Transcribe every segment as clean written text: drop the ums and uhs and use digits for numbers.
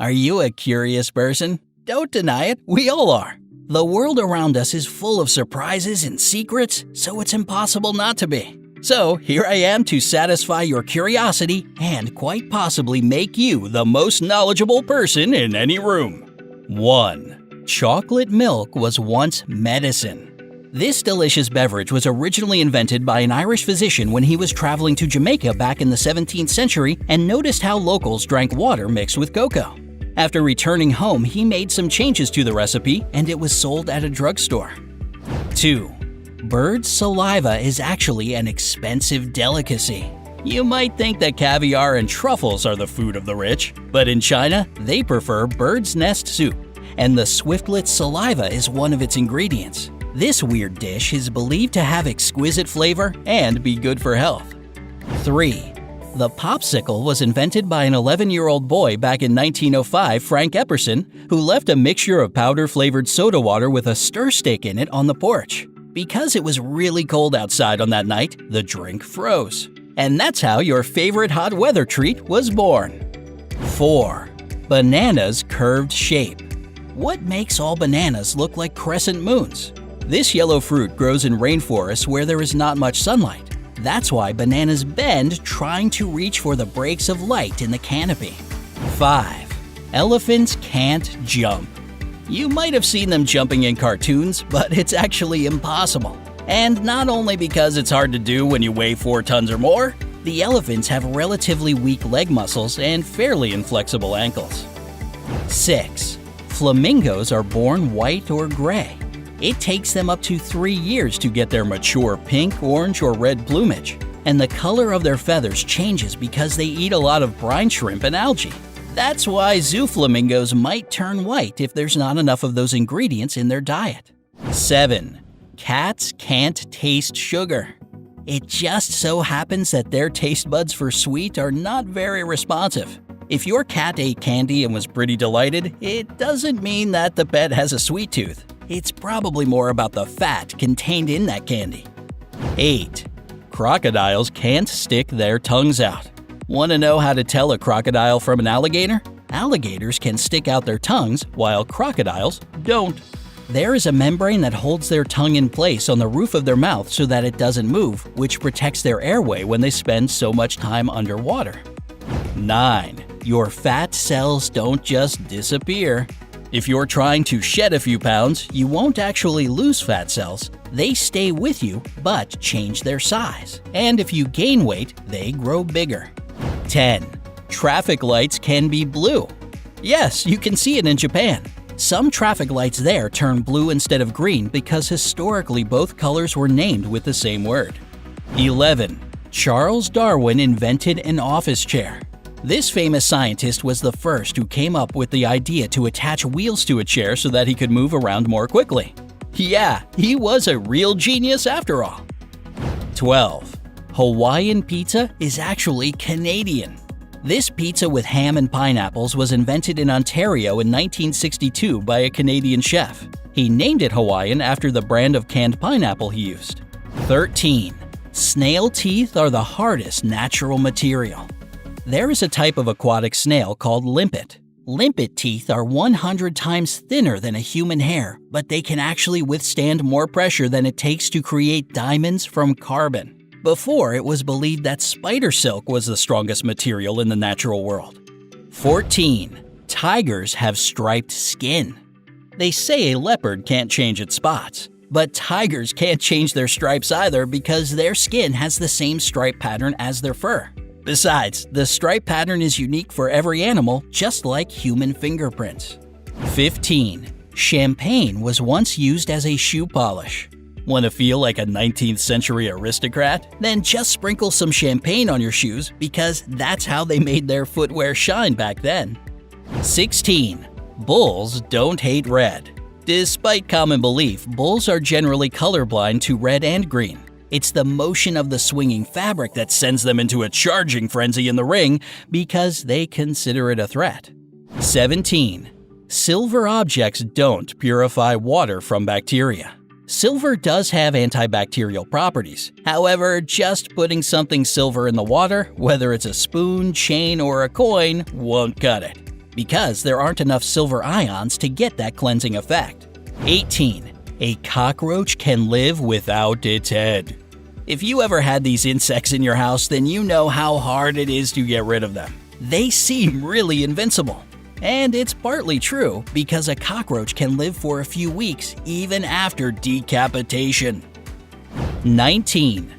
Are you a curious person? Don't deny it, we all are. The world around us is full of surprises and secrets, so it's impossible not to be. So here I am to satisfy your curiosity and quite possibly make you the most knowledgeable person in any room. 1. Chocolate milk was once medicine. This delicious beverage was originally invented by an Irish physician when he was traveling to Jamaica back in the 17th century and noticed how locals drank water mixed with cocoa. After returning home, he made some changes to the recipe and it was sold at a drugstore. 2. Bird saliva is actually an expensive delicacy. You might think that caviar and truffles are the food of the rich, but in China, they prefer bird's nest soup, and the swiftlet's saliva is one of its ingredients. This weird dish is believed to have exquisite flavor and be good for health. 3. The popsicle was invented by an 11-year-old boy back in 1905, Frank Epperson, who left a mixture of powder-flavored soda water with a stir stick in it on the porch. Because it was really cold outside on that night, the drink froze. And that's how your favorite hot weather treat was born. 4. Banana's curved shape. What makes all bananas look like crescent moons? This yellow fruit grows in rainforests where there is not much sunlight. That's why bananas bend trying to reach for the breaks of light in the canopy. 5. Elephants can't jump. You might have seen them jumping in cartoons, but it's actually impossible. And not only because it's hard to do when you weigh 4 tons or more, the elephants have relatively weak leg muscles and fairly inflexible ankles. 6. Flamingos are born white or gray. It takes them up to 3 years to get their mature pink, orange, or red plumage. And the color of their feathers changes because they eat a lot of brine shrimp and algae. That's why zoo flamingos might turn white if there's not enough of those ingredients in their diet. 7. Cats can't taste sugar. It just so happens that their taste buds for sweet are not very responsive. If your cat ate candy and was pretty delighted, it doesn't mean that the pet has a sweet tooth. It's probably more about the fat contained in that candy. 8. Crocodiles can't stick their tongues out. Want to know how to tell a crocodile from an alligator? Alligators can stick out their tongues, while crocodiles don't. There is a membrane that holds their tongue in place on the roof of their mouth so that it doesn't move, which protects their airway when they spend so much time underwater. 9. Your fat cells don't just disappear. If you're trying to shed a few pounds, you won't actually lose fat cells. They stay with you, but change their size. And if you gain weight, they grow bigger. 10. Traffic lights can be blue. Yes, you can see it in Japan. Some traffic lights there turn blue instead of green because historically both colors were named with the same word. 11. Charles Darwin invented an office chair. This famous scientist was the first who came up with the idea to attach wheels to a chair so that he could move around more quickly. Yeah, he was a real genius after all. 12. Hawaiian pizza is actually Canadian. This pizza with ham and pineapples was invented in Ontario in 1962 by a Canadian chef. He named it Hawaiian after the brand of canned pineapple he used. 13. Snail teeth are the hardest natural material. There is a type of aquatic snail called limpet. Limpet teeth are 100 times thinner than a human hair, but they can actually withstand more pressure than it takes to create diamonds from carbon. Before, it was believed that spider silk was the strongest material in the natural world. 14. Tigers have striped skin. They say a leopard can't change its spots, but tigers can't change their stripes either because their skin has the same stripe pattern as their fur. Besides, the stripe pattern is unique for every animal, just like human fingerprints. 15. Champagne was once used as a shoe polish. Want to feel like a 19th century aristocrat? Then just sprinkle some champagne on your shoes because that's how they made their footwear shine back then. 16. Bulls don't hate red. Despite common belief, bulls are generally colorblind to red and green. It's the motion of the swinging fabric that sends them into a charging frenzy in the ring because they consider it a threat. 17. Silver objects don't purify water from bacteria. Silver does have antibacterial properties. However, just putting something silver in the water, whether it's a spoon, chain, or a coin, won't cut it. because there aren't enough silver ions to get that cleansing effect. 18. A cockroach can live without its head. If you ever had these insects in your house, then you know how hard it is to get rid of them. They seem really invincible. And it's partly true because a cockroach can live for a few weeks even after decapitation. 19.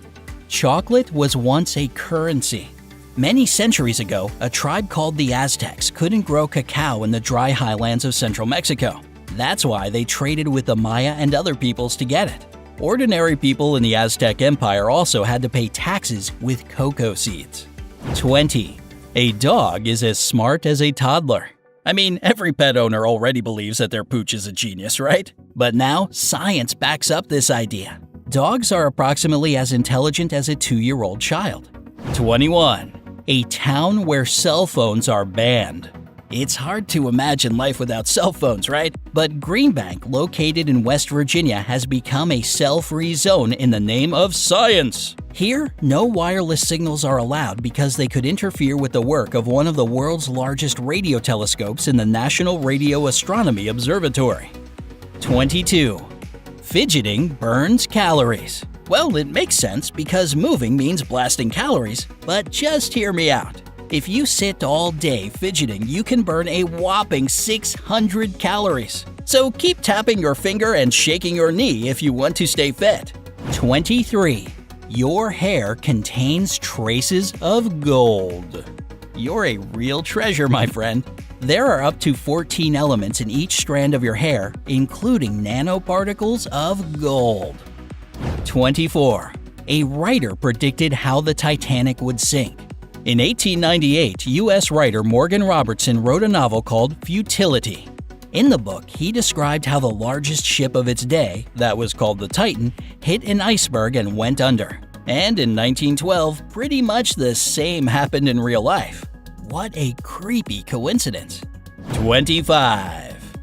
Chocolate was once a currency. Many centuries ago, a tribe called the Aztecs couldn't grow cacao in the dry highlands of central Mexico. That's why they traded with the Maya and other peoples to get it. Ordinary people in the Aztec Empire also had to pay taxes with cocoa seeds. 20. A dog is as smart as a toddler. I mean, every pet owner already believes that their pooch is a genius, right? But now, science backs up this idea. Dogs are approximately as intelligent as a 2-year-old child. 21. A town where cell phones are banned. It's hard to imagine life without cell phones, right? But Greenbank, located in West Virginia, has become a cell-free zone in the name of science. Here, no wireless signals are allowed because they could interfere with the work of one of the world's largest radio telescopes in the National Radio Astronomy Observatory. 22. Fidgeting burns calories. Well, it makes sense because moving means blasting calories, but just hear me out. If you sit all day fidgeting, you can burn a whopping 600 calories. So keep tapping your finger and shaking your knee if you want to stay fit. 23. Your hair contains traces of gold. You're a real treasure, my friend. There are up to 14 elements in each strand of your hair, including nanoparticles of gold. 24. A writer predicted how the Titanic would sink. In 1898, U.S. writer Morgan Robertson wrote a novel called Futility. In the book, he described how the largest ship of its day, that was called the Titan, hit an iceberg and went under. And in 1912, pretty much the same happened in real life. What a creepy coincidence. 25.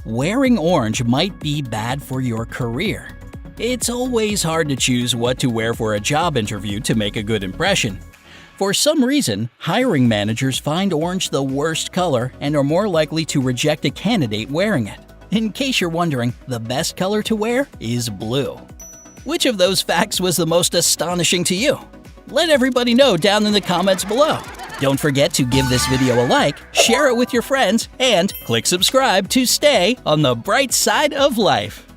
Wearing orange might be bad for your career. It's always hard to choose what to wear for a job interview to make a good impression. For some reason, hiring managers find orange the worst color and are more likely to reject a candidate wearing it. In case you're wondering, the best color to wear is blue. Which of those facts was the most astonishing to you? Let everybody know down in the comments below. Don't forget to give this video a like, share it with your friends, and click subscribe to stay on the bright side of life.